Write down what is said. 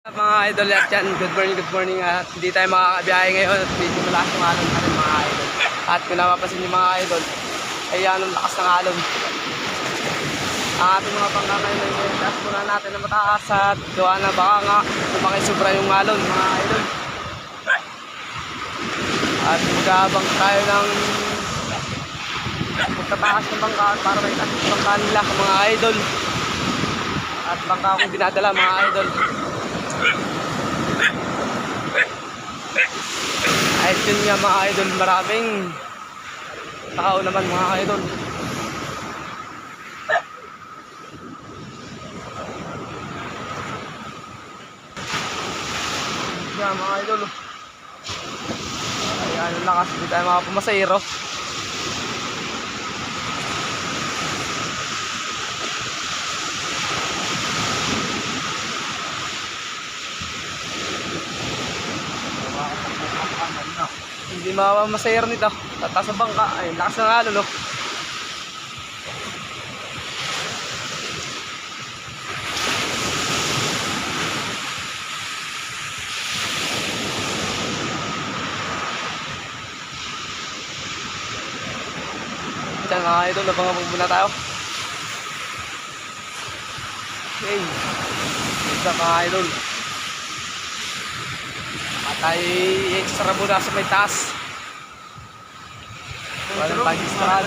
Mga idol at yan, good morning at hindi tayo makakabiyahe ngayon at medyo malakas ng alon natin mga idol. At kung napapansin yung mga idol, ay anong lakas ng alon. Ang ating mga pangka ngayon ay taas muna natin na mataas at gawa na baka nga lumaki sobra yung alon mga idol. At magabang tayo ng magtataas ng bangka para may taas ng bangka nila mga idol. At bangka akong dinadala mga idol. Ay yun nga mga idol, maraming tao naman mga idol. Yan mga idol. Ay ano lakas, hindi tayo mga pumasahero. Hindi mamamasayar nito. Tataas sa bangka. Ay, lakas ng alon, no? Diyan mga idol, nabangabang muna tayo. Okay. Diyan mga idol. Patay extra muna sa may taas. Walang pag-istral.